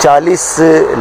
40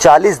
45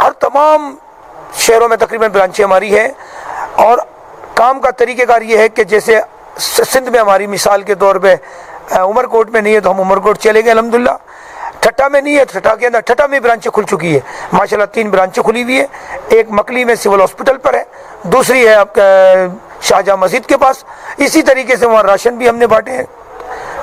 ہر تمام شہروں میں تقریباً برانچیں ہماری ہیں. اور کام کا طریقہ کار یہ ہے کہ جیسے سندھ میں ہماری مثال کے طور پہ عمر کوٹ میں نہیں ہے تو ہم عمر کوٹ چلے گئے الحمدللہ. ٹھٹا میں نہیں ہے، ٹھٹا کے اندر ٹھٹا میں برانچیں کھل چکی ہے ماشاءاللہ. 3 برانچیں کھلی ہوئی ہے. ایک مکلی میں سول ہاسپٹل پر ہے، دوسری ہے آپ کا شاہجہاں مسجد کے پاس. اسی طریقے سے وہاں راشن بھی ہم نے بانٹے ہیں،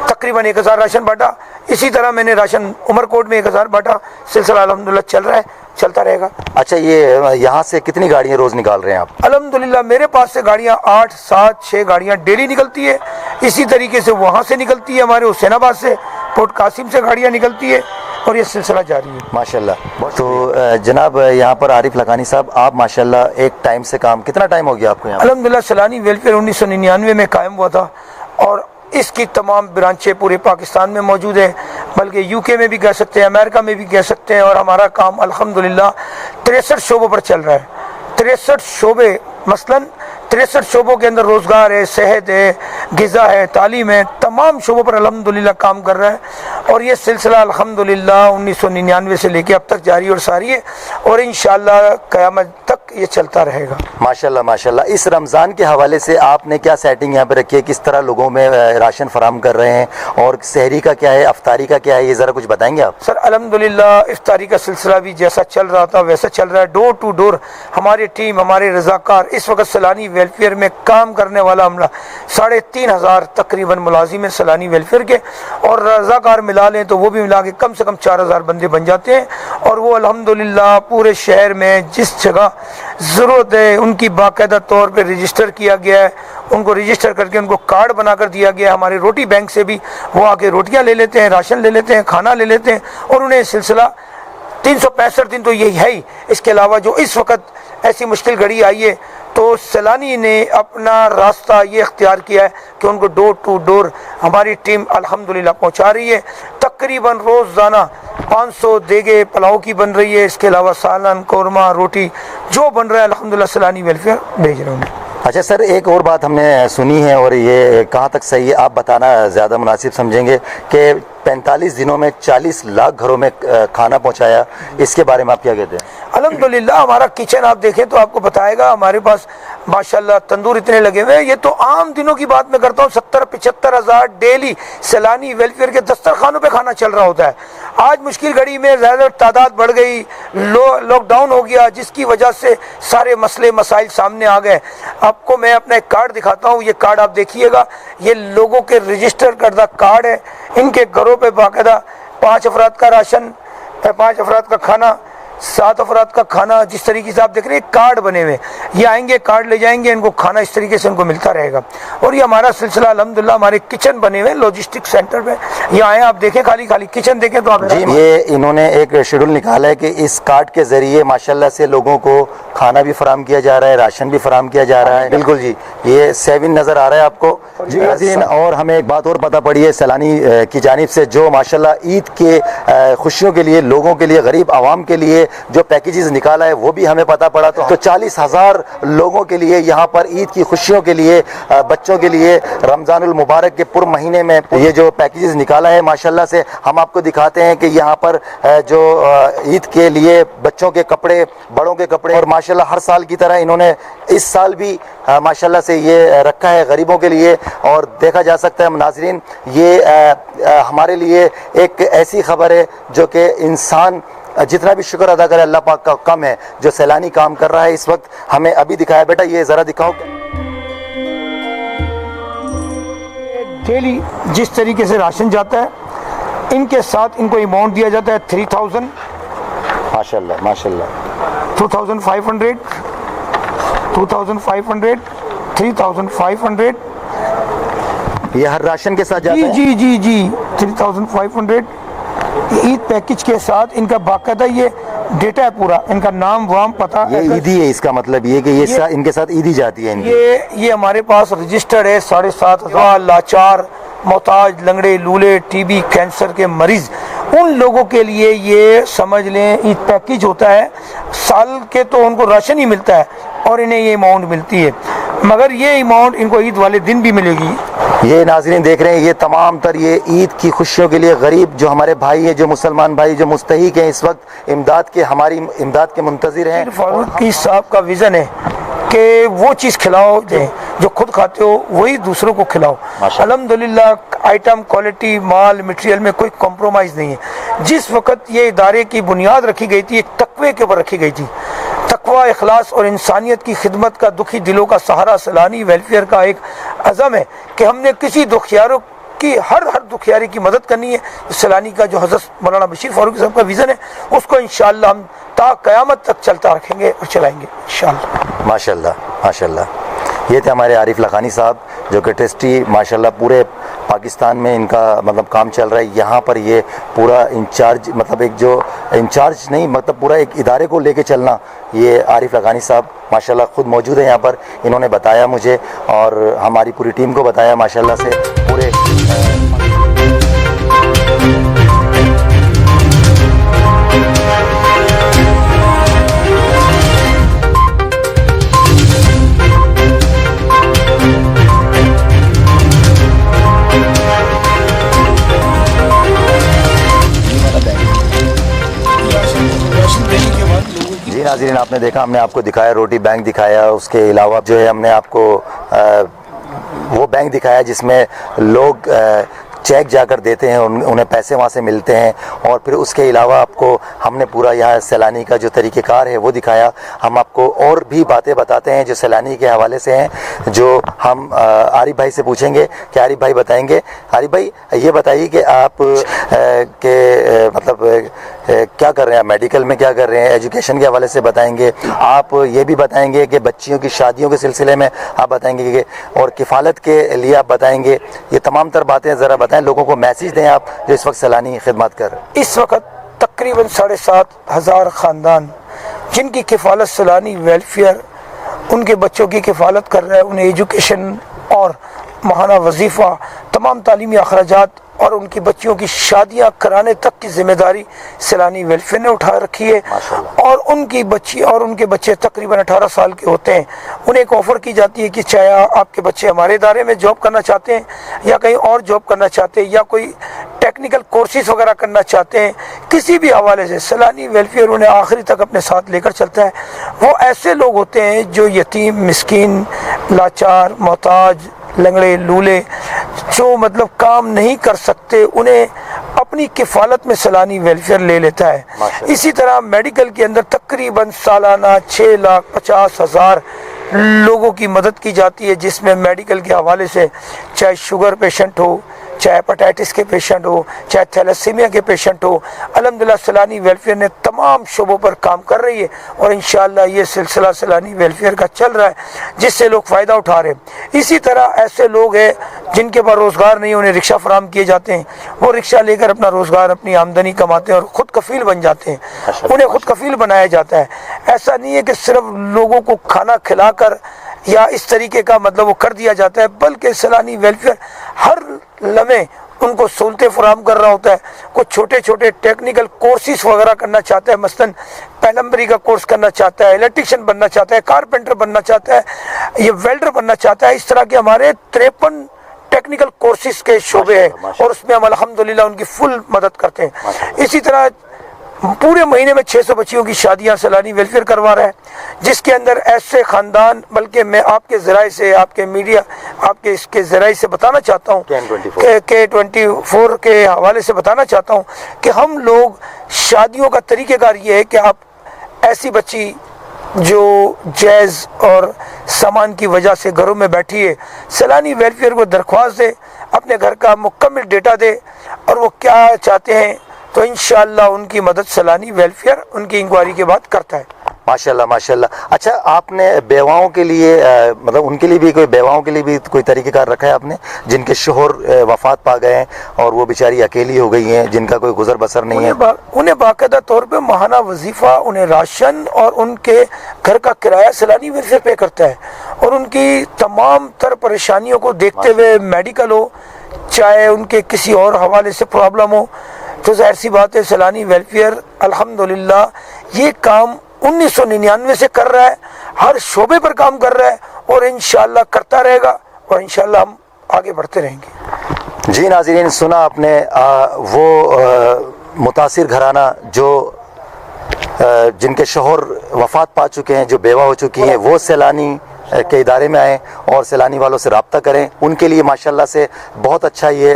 تقریباً 1000 راشن بانٹا. اسی طرح میں نے راشن عمر کوٹ میں 1000 بانٹا. سلسلہ الحمدللہ چل رہا ہے، چلتا رہے گا. اچھا، یہ یہاں سے کتنی گاڑیاں روز نکال رہے ہیں آپ؟ الحمدللہ میرے پاس سے گاڑیاں 8 7 6 گاڑیاں ڈیلی نکلتی ہے. اسی طریقے سے وہاں سے نکلتی ہے، ہمارے حسین آباد سے پورٹ قاسم سے گاڑیاں نکلتی ہے، اور یہ سلسلہ جاری ہے ماشاءاللہ. تو جناب یہاں پر عارف لکھانی صاحب، آپ ماشاءاللہ ایک ٹائم سے کام، کتنا ٹائم ہو گیا آپ کو یہاں؟ الحمدللہ سیلانی ویلفیئر 1999 میں قائم ہوا تھا، اور اس کی تمام برانچیں پورے پاکستان میں موجود ہیں، بلکہ یو کے میں بھی کہہ سکتے ہیں، امریکہ میں بھی کہہ سکتے ہیں. اور ہمارا کام الحمدللہ 63 شعبوں پر چل رہا ہے. 63 شعبے، مثلاً 63 شعبوں کے اندر روزگار ہے، صحت ہے، غذا ہے، تعلیم ہے، تمام شعبوں پر الحمدللہ کام کر رہا ہے. اور یہ سلسلہ الحمدللہ 1999 سے لے کے اب تک جاری اور ساری ہے، اور انشاءاللہ قیامت تک یہ چلتا رہے گا. ماشاءاللہ ماشاءاللہ. اس رمضان کے حوالے سے آپ نے کیا سیٹنگ یہاں پہ رکھی ہے؟ کس طرح لوگوں میں راشن فراہم کر رہے ہیں، اور سحری کا کیا ہے، افطاری کا کیا ہے، یہ ذرا کچھ بتائیں گے آپ؟ سر الحمدللہ افطاری کا سلسلہ بھی جیسا چل رہا تھا ویسا چل رہا ہے. ڈور ٹو ڈور ہماری ٹیم، ہمارے رضاکار، اس وقت سیلانی ویلفیئر میں کام کرنے والا عملہ 3500 تقریباً ملازم ہیں سیلانی ویلفیئر کے، اور رضاکار ملا لیں تو وہ بھی ملا کے کم سے کم 4000 بندے بن جاتے ہیں. اور وہ الحمدللہ پورے شہر میں جس جگہ ضرورت ہے ان کی باقاعدہ طور پہ رجسٹر کیا گیا ہے. ان کو رجسٹر کر کے ان کو کارڈ بنا کر دیا گیا ہے. ہمارے روٹی بینک سے بھی وہ آ کے روٹیاں لے لیتے ہیں، راشن لے لیتے ہیں، کھانا لے لیتے ہیں، اور انہیں سلسلہ 365 دن تو یہی ہے ہی. اس کے علاوہ جو اس وقت ایسی مشکل گھڑی آئی ہے تو سیلانی نے اپنا راستہ یہ اختیار کیا ہے کہ ان کو ڈور ٹو ڈور ہماری ٹیم الحمدللہ پہنچا رہی ہے. تقریباً روزانہ 500 دیگے پلاؤ کی بن رہی ہے. اس کے علاوہ سالن، قورمہ، روٹی جو بن رہا ہے الحمدللہ سیلانی ویلفیئر بھیج رہے ہیں. اچھا سر، ایک اور بات ہم نے سنی ہے، اور یہ کہاں تک صحیح ہے آپ بتانا زیادہ مناسب سمجھیں گے، کہ 45 دنوں میں 40 لاکھ گھروں میں کھانا پہنچایا. اس کے بارے میں آپ کیا کہتے ہیں؟ الحمدللہ ہمارا کچن آپ دیکھیں تو آپ کو بتائے گا. ہمارے پاس ماشاءاللہ تندور اتنے لگے ہوئے ہیں. یہ تو عام دنوں کی بات میں کرتا ہوں، 70-75 ہزار ڈیلی سیلانی ویلفیئر کے دسترخوانوں پہ کھانا چل رہا ہوتا ہے. آج مشکل گھڑی میں زیادہ تعداد بڑھ گئی، لاک ڈاؤن ہو گیا، جس کی وجہ سے سارے مسئلے مسائل سامنے آ گئے. آپ کو میں اپنا ایک کارڈ دکھاتا ہوں. یہ کارڈ آپ دیکھیے گا، یہ لوگوں کے رجسٹر کردہ کارڈ ہے. ان کے گھروں پہ باقاعدہ 5 افراد کا راشن، 5 افراد کا کھانا، 7 افراد کا کھانا، جس طریقے سے آپ دیکھ رہے ہیں کارڈ بنے ہوئے. یہ آئیں گے، کارڈ لے جائیں گے، ان کو کھانا اس طریقے سے ان کو ملتا رہے گا. اور یہ ہمارا سلسلہ الحمدللہ ہمارے کچن بنے ہوئے لاجسٹک سینٹر پہ. یہ آئیں آپ دیکھیں، خالی کچن دیکھیں تو آپ جی، یہ انہوں نے ایک شیڈول نکالا ہے کہ اس کارڈ کے ذریعے ماشاءاللہ سے لوگوں کو کھانا بھی فراہم کیا جا رہا ہے، راشن بھی فراہم کیا جا رہا ہے. بالکل جی، یہ 7 نظر آ رہا ہے آپ کو جی ناظرین. اور ہمیں ایک بات اور پتہ پڑی ہے سیلانی کی جانب سے، جو ماشاءاللہ عید کے خوشیوں کے لیے، لوگوں کے لیے، غریب عوام کے لیے جو پیکیجز نکالا ہے وہ بھی ہمیں پتہ پڑا. تو 40,000 لوگوں کے لیے یہاں پر عید کی خوشیوں کے لیے، بچوں کے لیے رمضان المبارک کے پر مہینے میں یہ جو پیکیجز نکالا ہے ماشاءاللہ سے ہم آپ کو دکھاتے ہیں کہ یہاں پر جو عید کے لیے بچوں کے کپڑے، بڑوں کے کپڑے، اور ماشاءاللہ ہر سال کی طرح انہوں نے اس سال بھی ماشاءاللہ سے یہ رکھا ہے غریبوں کے لیے. اور دیکھا جا سکتا ہے ناظرین، یہ ہمارے لیے ایک ایسی خبر ہے جو کہ انسان جتنا بھی شکر ادا کرے اللہ پاک کا کم ہے. جو سیلانی کام کر رہا ہے اس وقت ہمیں ابھی دکھایا. بیٹا یہ ذرا دکھاؤ. ڈیلی جس طریقے سے راشن جاتا ہے ان کے ساتھ ان کو اماؤنٹ دیا جاتا ہے 3000، ماشاءاللہ ماشاءاللہ، 2500، 2500، 3500. یہ ہر راشن کے ساتھ جاتا ہے. جی جی جی 3500 عید پیکج کے ساتھ. ان کا باقاعدہ یہ ڈیٹا ہے پورا، ان کا نام وام پتہ. یہ عیدی ہے، اس کا مطلب یہ کہ یہ ان کے ساتھ عیدی جاتی ہے. یہ ہمارے پاس رجسٹرڈ ہے 7500 لاچار، محتاج، لنگڑے، لولے، ٹی بی، کینسر کے مریض. ان لوگوں کے لیے یہ سمجھ لیں عید پیکج ہوتا ہے. سال کے تو ان کو راشن ہی ملتا ہے اور انہیں یہ اماؤنٹ ملتی ہے. مگر یہ اماؤنٹ ان کو عید والے دن بھی ملے گی. یہ ناظرین دیکھ رہے ہیں یہ تمام تر یہ عید کی خوشیوں کے لیے غریب جو ہمارے بھائی ہیں جو مسلمان بھائی جو مستحق ہیں اس وقت امداد کے ہماری امداد کے منتظر ہیں. فاروقی صاحب کا ویژن ہے کہ وہ چیز کھلاؤ دیں جو خود کھاتے ہو وہی دوسروں کو کھلاؤ. الحمدللہ آئٹم کوالٹی مال مٹیریل میں کوئی کمپرومائز نہیں ہے. جس وقت یہ ادارے کی بنیاد رکھی گئی تھی ایک تقوی کے اوپر رکھی گئی تھی. تقوی اخلاص اور انسانیت کی خدمت کا دکھی دلوں کا سہارا سیلانی ویلفیئر کا ایک عزم ہے کہ ہم نے کسی دکھیاروں کی ہر دکھیاری کی مدد کرنی ہے. سیلانی کا جو حضرت مولانا بشیر فاروقی صاحب کا ویژن ہے اس کو انشاءاللہ ہم تا قیامت تک چلتا رکھیں گے اور چلائیں گے انشاءاللہ. ماشاءاللہ ماشاءاللہ. یہ تھے ہمارے عارف لکھانی صاحب جو کہ ٹیسٹی ماشاءاللہ پورے پاکستان میں ان کا مطلب کام چل رہا ہے. یہاں پر یہ پورا انچارج مطلب ایک جو انچارج نہیں مطلب پورا ایک ادارے کو لے کے چلنا یہ عارف لکھانی صاحب ماشاءاللہ خود موجود ہیں یہاں پر. انہوں نے بتایا مجھے اور ہماری پوری ٹیم کو بتایا ماشاءاللہ سے پورے جی ناظرین آپ نے دیکھا ہم نے آپ کو دکھایا روٹی بینک دکھایا. اس کے علاوہ جو ہے ہم نے آپ کو وہ بینک دکھایا جس میں لوگ چیک جا کر دیتے ہیں انہیں پیسے وہاں سے ملتے ہیں. اور پھر اس کے علاوہ آپ کو ہم نے پورا یہاں سیلانی کا جو طریقہ کار ہے وہ دکھایا. ہم آپ کو اور بھی باتیں بتاتے ہیں جو سیلانی کے حوالے سے ہیں جو ہم عارف بھائی سے پوچھیں گے کہ عارف بھائی بتائیں گے. عارف بھائی یہ بتائیے کہ آپ کے مطلب کیا کر رہے ہیں, میڈیکل میں کیا کر رہے ہیں, ایجوکیشن کے حوالے سے بتائیں گے. آپ یہ بھی بتائیں گے کہ بچیوں کی شادیوں کے سلسلے میں آپ بتائیں گے اور کفالت کے لیے آپ بتائیں گے. یہ تمام تر باتیں ذرا بتائیں, لوگوں کو میسیج دیں آپ جو اس وقت سیلانی خدمات کر رہے ہیں. اس وقت تقریباً 7,500 خاندان جن کی کفالت سیلانی ویلفیئر ان کے بچوں کی کفالت کر رہا ہے. انہیں ایجوکیشن اور ماہانہ وظیفہ تمام تعلیمی اخراجات اور ان کی بچیوں کی شادیاں کرانے تک کی ذمہ داری سیلانی ویلفیئر نے اٹھا رکھی ہے. اور ان کی بچی اور ان کے بچے تقریباً 18 سال کے ہوتے ہیں. انہیں ایک آفر کی جاتی ہے کہ چاہے آپ کے بچے ہمارے ادارے میں جاب کرنا چاہتے ہیں یا کہیں اور جاب کرنا چاہتے ہیں یا کوئی ٹیکنیکل کورسز وغیرہ کرنا چاہتے ہیں, کسی بھی حوالے سے سیلانی ویلفیئر انہیں آخری تک اپنے ساتھ لے کر چلتا ہے. وہ ایسے لوگ ہوتے ہیں جو یتیم مسکین لاچار محتاج لنگڑے لولے جو مطلب کام نہیں کر سکتے انہیں اپنی کفالت میں سیلانی ویلفیئر لے لیتا ہے. اسی طرح میڈیکل کے اندر تقریباً سالانہ 6,50,000 لوگوں کی مدد کی جاتی ہے جس میں میڈیکل کے حوالے سے چاہے شوگر پیشنٹ ہو, چاہے ہیپاٹائٹس کے پیشنٹ ہو, چاہے تھیلیسیمیا کے پیشنٹ ہو. الحمدللہ سیلانی ویلفیئر نے تمام شعبوں پر کام کر رہی ہے اور انشاءاللہ یہ سلسلہ سیلانی ویلفیئر کا چل رہا ہے جس سے لوگ فائدہ اٹھا رہے ہیں. اسی طرح ایسے لوگ ہیں جن کے پاس روزگار نہیں, انہیں رکشہ فراہم کیے جاتے ہیں. وہ رکشہ لے کر اپنا روزگار اپنی آمدنی کماتے ہیں اور خود کفیل بن جاتے ہیں. انہیں خود کفیل بنایا جاتا ہے. ایسا نہیں ہے کہ صرف لوگوں کو کھانا کھلا کر یا اس طریقے کا مطلب وہ کر دیا جاتا ہے, بلکہ سیلانی ویلفیئر ہر لمحے ان کو سہولتیں فراہم کر رہا ہوتا ہے. کوئی چھوٹے چھوٹے ٹیکنیکل کورسز وغیرہ کرنا چاہتا ہے, مثلاً پلمبری کا کورس کرنا چاہتا ہے, الیکٹریشین بننا چاہتا ہے, کارپینٹر بننا چاہتا ہے, یہ ویلڈر بننا چاہتا ہے. اس طرح کے ہمارے 53 ٹیکنیکل کورسز کے شعبے ہیں اور اس میں ہم الحمدللہ ان کی فل مدد کرتے ہیں. اسی طرح پورے مہینے میں 600 بچیوں کی شادیاں سیلانی ویلفیئر کروا رہا ہے جس کے اندر ایسے خاندان, بلکہ میں آپ کے ذرائع سے آپ کے میڈیا آپ کے اس کے ذرائع سے بتانا چاہتا ہوں کہ 24 کے حوالے سے بتانا چاہتا ہوں کہ ہم لوگ شادیوں کا طریقہ کار یہ ہے کہ آپ ایسی بچی جو جیز اور سامان کی وجہ سے گھروں میں بیٹھی ہے سیلانی ویلفیئر کو درخواست دے, اپنے گھر کا مکمل ڈیٹا دے اور وہ کیا چاہتے ہیں تو انشاءاللہ ان کی مدد سیلانی ویلفیئر ان کی انکوائری کے بعد کرتا ہے. ماشاءاللہ ماشاءاللہ. اچھا آپ نے بیواؤں کے لیے مطلب ان کے لیے بھی کوئی بیواؤں کے لیے بھی کوئی طریقہ کار رکھا ہے آپ نے جن کے شوہر وفات پا گئے ہیں اور وہ بیچاری اکیلی ہو گئی ہیں جن کا کوئی گزر بسر نہیں ہے, انہیں باقاعدہ طور پہ ماہانہ وظیفہ, انہیں راشن اور ان کے گھر کا کرایہ سیلانی ویلفیئر پے کرتا ہے اور ان کی تمام تر پریشانیوں کو دیکھتے ہوئے میڈیکل ہو چاہے ان کے کسی اور حوالے سے پرابلم ہو تو ظاہر سی بات ہے سیلانی ویلفیئر الحمدللہ یہ کام 1999 سے کر رہا ہے, ہر شعبے پر کام کر رہا ہے اور انشاءاللہ کرتا رہے گا اور انشاءاللہ ہم آگے بڑھتے رہیں گے۔ جی ناظرین، سنا آپ نے وہ متاثر گھرانہ جو جن کے شوہر وفات پا چکے ہیں، جو بیوہ ہو چکی ہیں، وہ سیلانی کے ادارے میں آئیں اور سیلانی والوں سے رابطہ کریں۔ ان کے لیے ماشاءاللہ سے بہت اچھا یہ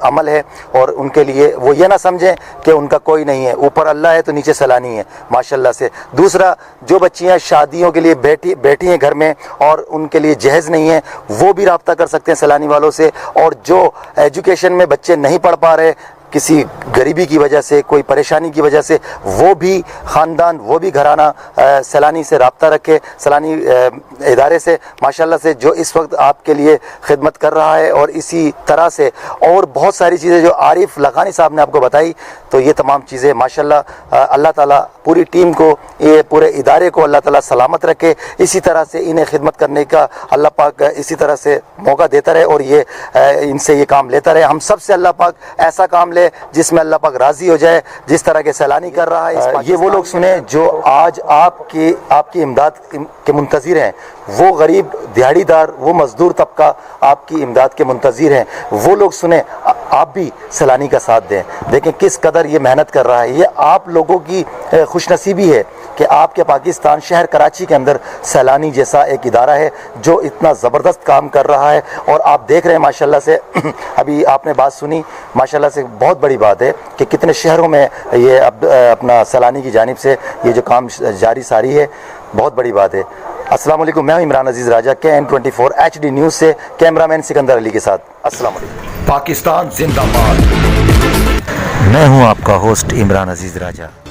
عمل ہے، اور ان کے لیے وہ یہ نہ سمجھیں کہ ان کا کوئی نہیں ہے، اوپر اللہ ہے تو نیچے سیلانی ہے ماشاءاللہ سے۔ دوسرا، جو بچیاں شادیوں کے لیے بیٹھی ہیں گھر میں اور ان کے لیے جہیز نہیں ہے، وہ بھی رابطہ کر سکتے ہیں سیلانی والوں سے۔ اور جو ایجوکیشن میں بچے نہیں پڑھ پا رہے، کسی غریبی کی وجہ سے، کوئی پریشانی کی وجہ سے، وہ بھی خاندان، وہ بھی گھرانہ سیلانی سے رابطہ رکھے، سیلانی ادارے سے ماشاءاللہ سے، جو اس وقت آپ کے لیے خدمت کر رہا ہے۔ اور اسی طرح سے اور بہت ساری چیزیں جو عارف لکھانی صاحب نے آپ کو بتائی، تو یہ تمام چیزیں ماشاءاللہ اللہ تعالیٰ پوری ٹیم کو، یہ پورے ادارے کو اللہ تعالیٰ سلامت رکھے۔ اسی طرح سے انہیں خدمت کرنے کا اللہ پاک اسی طرح سے موقع دیتا رہے، اور یہ ان سے یہ کام لیتا رہے۔ ہم سب سے اللہ پاک ایسا کام لے جس میں اللہ پاک راضی ہو جائے، جس طرح کے سیلانی کر رہا ہے۔ یہ وہ لوگ سنیں جو آج آپ کی امداد کے منتظر ہیں، وہ غریب دیہڑی دار، وہ مزدور طبقہ آپ کی امداد کے منتظر ہیں، وہ لوگ سنیں، آپ بھی سیلانی کا ساتھ دیں۔ دیکھیں کس قدر یہ محنت کر رہا ہے۔ یہ آپ لوگوں کی خوش نصیبی ہے کہ آپ کے پاکستان شہر کراچی کے اندر سیلانی جیسا ایک ادارہ ہے جو اتنا زبردست کام کر رہا ہے۔ اور آپ دیکھ رہے ہیں ماشاءاللہ سے، ابھی آپ نے بات سنی، ماشاءاللہ سے بہت بڑی بات ہے کہ کتنے شہروں میں یہ اپنا سیلانی کی جانب سے یہ جو کام جاری ساری ہے، بہت بڑی بات ہے۔ السلام علیکم، میں ہوں عمران عزیز راجہ، KN24 HD نیوز سے، کیمرہ مین سکندر علی کے ساتھ۔ السلام علیکم۔ پاکستان زندہ باد۔ میں ہوں آپ کا ہوسٹ عمران عزیز راجہ۔